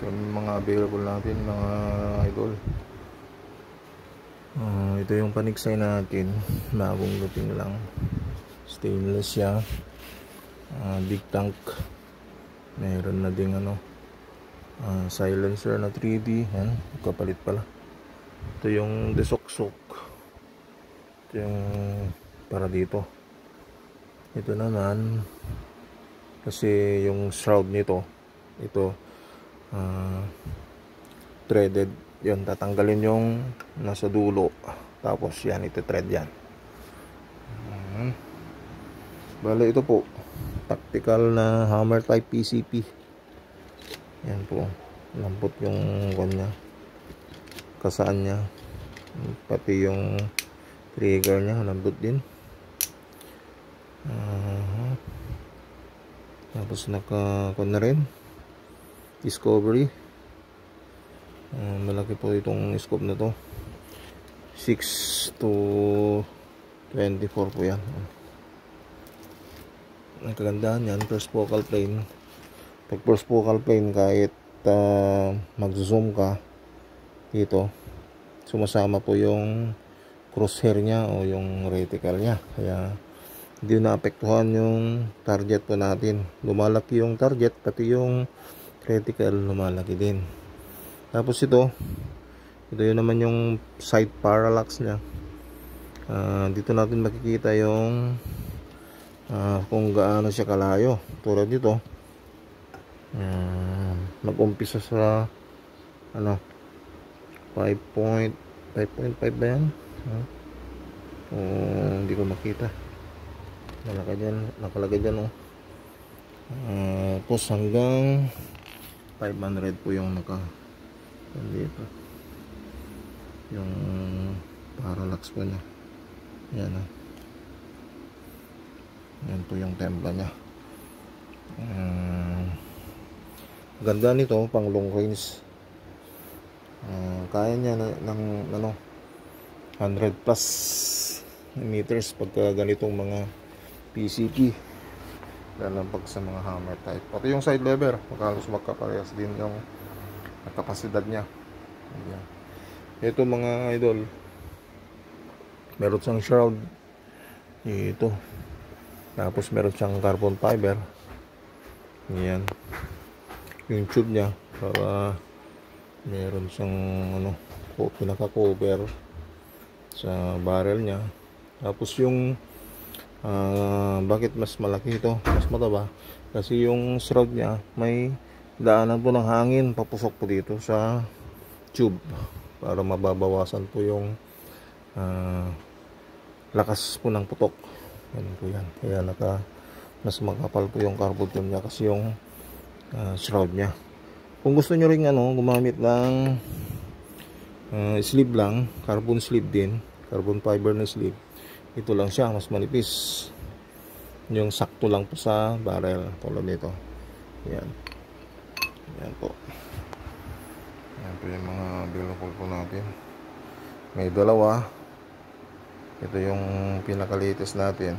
yung mga available natin mga idol. Ito yung paniksay natin, bagong dating lang, stainless siya, big tank, meron na ding silencer na 3D, yan, kapalit pala. Ito yung desoksok, ito yung para dito. Ito naman kasi yung shroud nito, ito threaded, yun, tatanggalin yung nasa dulo, tapos yan, ito thread yan. Bale, ito po tactical na hammer type PCP. Yan po, lambot yung kanya, kasaan nya, pati yung trigger nya lambot din. Tapos naka-kon na rin discovery. Malaki po itong scope na to, 6 to 24 po yan. Ang kagandahan yan, first focal plane. Pag first focal plane, kahit mag-zoom ka dito, sumasama po yung crosshair nya o yung reticle nya, kaya hindi naapektuhan yung target po natin. Lumalaki yung target, pati yung reticle lumalaki din. Tapos ito yun naman yung side parallax nya. Dito natin makikita yung kung gaano siya kalayo. Tulad dito, nag-umpisa sa 5.5 ba yan? Hindi ko makita, nakalagay dyan tapos hanggang 500 po yung dito yung parallax po nya. Yan yan po yung templa nya. Ganda nito pang long range. Kaya nya ng 100 plus meters pagka ganitong mga PCP, lalo pag sa mga hammer type. Pati yung side lever halos magkaparehas din yung kapasidad nya. Ito mga idol, meron siyang shroud ito, tapos meron siyang carbon fiber. Yan yung tube nya, para meron siyang pinaka-cover sa barrel nya. Tapos yung bakit mas malaki ito, mas mataba, kasi yung shroud nya may daanan po ng hangin papusok po dito sa tube, para mababawasan po yung lakas po ng putok. Yan po yan, kaya mas makapal po yung carbon tube nya, kasi yung shroud nya. Kung gusto nyo rin gumamit ng sleeve lang, carbon sleeve din, carbon fiber na sleeve, ito lang siya, mas manipis, yung sakto lang po sa barrel, tulad nito. Yan po. Yan po yung mga available po natin. May dalawa. Ito yung pinaka-latest natin.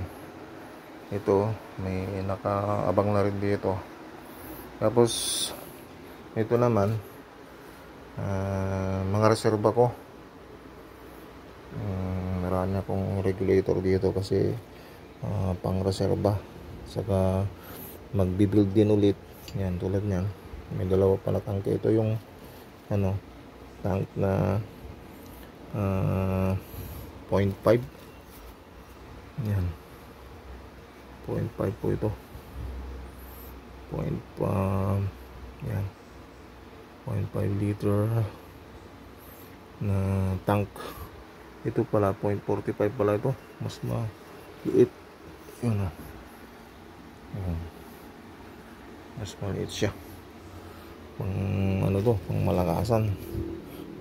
Ito, may nakaabang na rin dito. Tapos ito naman, mga reserva ko. Marami akong regulator dito kasi pang reserva, saka magbibuild din ulit. Yan, tulad nyan, may dalawa pa na tanke. Ito yung tank na 0.5. yan, 0.5 po ito, yan, 0.5 liter na tank. Ito pala 0.45 pala ito, mas maliit. Yun mas maliit siya, pang pang malakasan,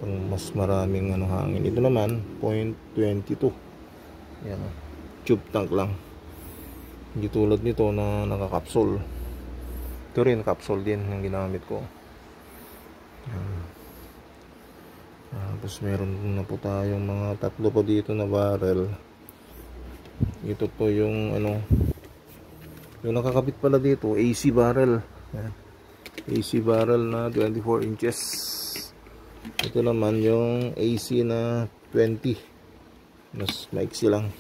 pang mas maraming hangin. Ito naman 0.22. yan, tube tank lang, hindi tulad nito na naka-capsule. Ito rin capsule din yung ginamit ko. Tapos meron na po tayong mga tatlo po dito na barrel. Ito po yung yung nakakabit pala dito, AC barrel. Yan. AC barrel na 24 inches. Ito naman yung AC na 20, mas maiksi lang.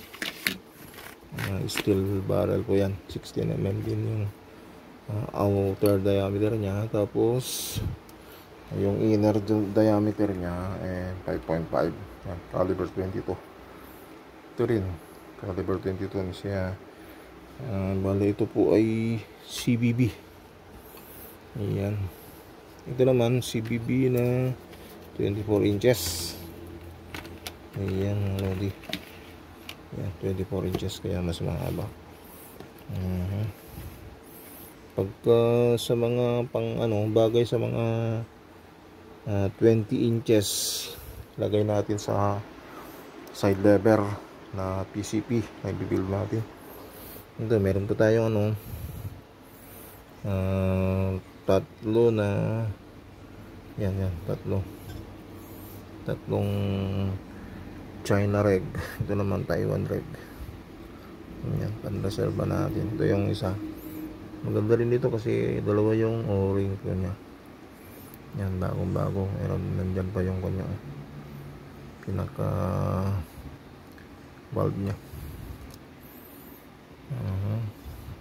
Steel barrel po yan, 16mm din yung outer diameter nya, tapos yung inner diameter nya 5.5, caliber 22. Ito rin caliber 22 siya. Bale ito po ay CBB. Ayan, ito naman CBB na 24 inches. Ayan, Lodi. Ayan, 24 inches, kaya mas mahaba. Pagka sa mga pang bagay sa mga 20 inches, lagay natin sa side lever na PCP na i-build natin. Ito, meron po tayong tatlo na tatlong China reg. Ito naman Taiwan reg. Yan, pan-reserva natin. Ito yung isa. Maganda rin dito kasi dalawa yung o-ring ko niya. Yan, bagong-bago. Nandyan pa yung kanya pinaka valve niya.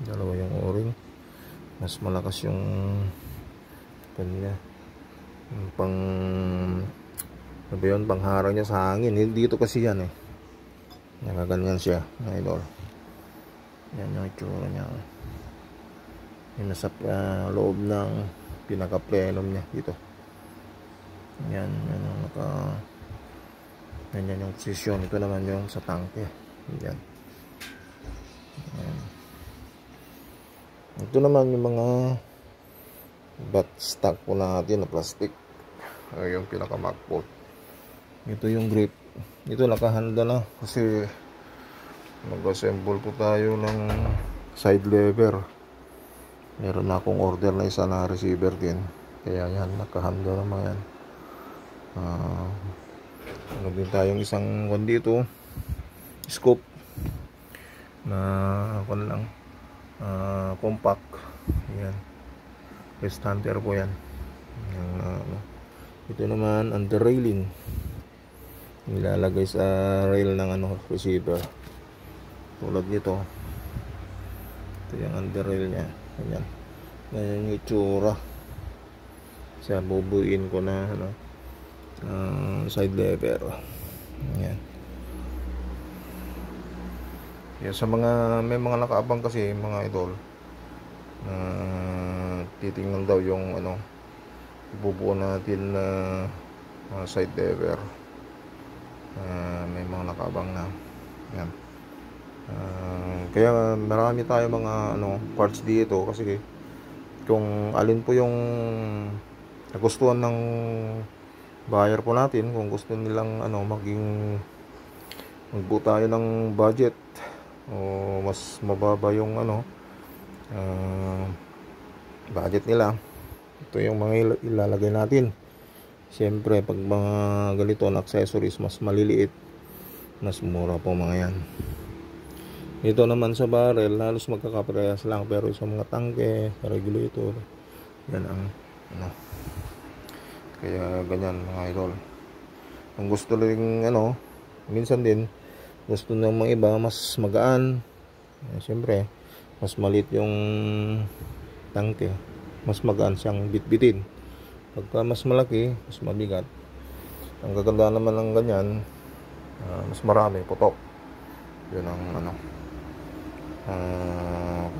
Dalawa yung o-ring. Mas malakas yung kanya. Pang pangharang niya sa hangin. Dito kasi yan nakaganyan siya, idol. Yan yung itsura niya. Yung nasa loob ng pinaka-plenum niya dito. Yan yung ganyan yung posisyon. Ito naman yung sa tangke. Yan. Ito naman yung mga bat stock po natin na plastic. Yung pinaka-mag bolt. Ito yung grip. Ito nakahanda na kasi mag-assemble po tayo ng side lever. Meron na akong order na isa na receiver din, kaya yan, nakahanda naman yan. Din tayong isang dito scope na compact. Yan, rest hunter po yan. Ito naman under railing, nilalagay sa rail ng receiver. Tulad nito, ito yung under rail nya. Ganyan yung itsura. Kasi bubuin ko na side lever. Yan. Yan, sa mga may mga nakaabang kasi mga idol, titingnan daw yung ibubuo natin na side lever. May mga nakaabang na yan. Kaya marami tayo mga parts dito, kasi kung alin po yung nagustuhan ng buyer po natin, kung gusto nilang magbuo tayo ng budget o mas mababa yung budget nila, ito yung mga ilalagay natin. Siyempre pag mga ganito na accessories, mas maliliit, mas mura po mga yan. Ito naman sa barrel, halos magkakaparehas lang, pero sa mga tangke, sa regulator, yan ang kaya ganyan mga idol. Kung gusto rin minsan din gusto ng mga iba mas magaan, siyempre mas maliit yung tangke, mas magaan siyang bitbitin. Pagka mas malaki, mas mabigat. Ang gaganda naman ng ganyan, mas marami putok. Yun ang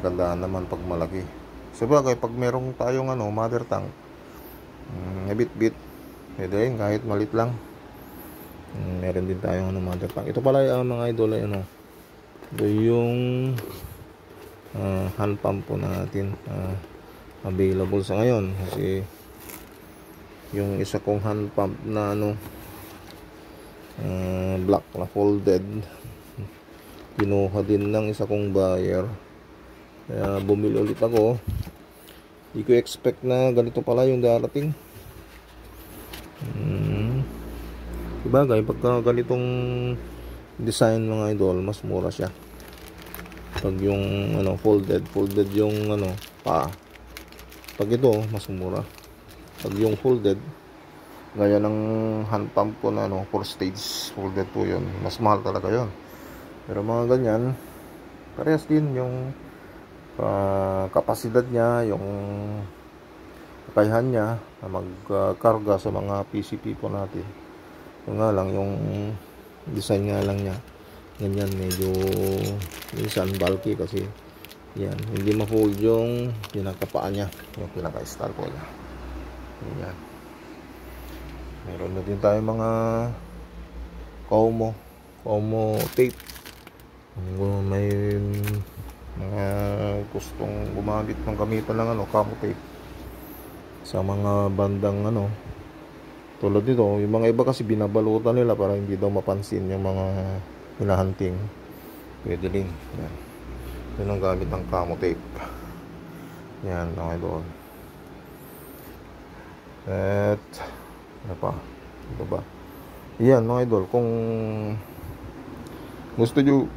gandaan naman pag malaki. Sabagay pag merong tayong mother tank, bit-bit, pwede rin kahit malit lang. Meron din tayong mother tank. Ito pala mga idol ay ito yung hand pump po natin, available sa ngayon. Kasi yung isa kong hand pump na black na folded, kinuha din ng isa kong buyer, kaya bumili ulit ako. Hindi ko expect na ganito pala yung darating. Bagay pagka ganitong design mga idol, mas mura siya. Pag yung folded yung pa, Pag ito, mas mura. Pag yung folded, gaya ng hand pump ko na 4 stage folded po yun, mas mahal talaga yun. Pero mga ganyan, parehas din yung kapasidad niya, yung kakayahan niya na magkarga sa mga PCP po natin. Yung nga lang, yung design nga lang niya ganyan, medyo minsan bulky kasi yan, hindi ma-fold yung pinakapaan niya, yung pinaka-install po niya. Yan. Meron na din tayo mga Como tape. Kung may mga gustong gumamit ng gamitan ng Como tape sa mga bandang tulad dito, yung mga iba kasi binabalutan nila para hindi daw mapansin yung mga hinahunting. Pwede din yan. Yun ang gamit ng Como tape. Yan, okay doon. At ano pa? Ito ba? Yan mga idol, kung gusto nyo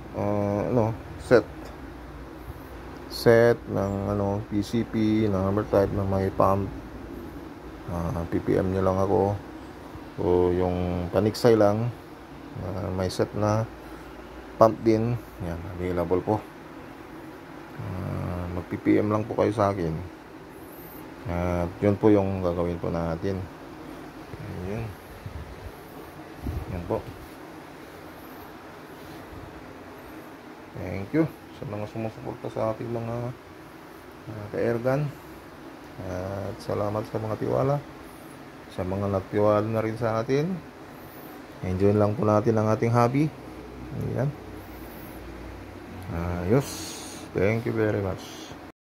set ng PCP na hammer type na may pump, PPM nyo lang ako, o yung paniksay lang may set na pump din, yan, available po. Mag PPM lang po kayo sa akin at yun po yung gagawin po natin. Ayan. Yan po. Thank you sa mga sumusuporta sa ating mga ka-airgun. At salamat sa mga tiwala. Sa mga nagtiwala na rin sa atin. Enjoy lang po natin ang ating hobby. Ayan. Ayos. Thank you very much.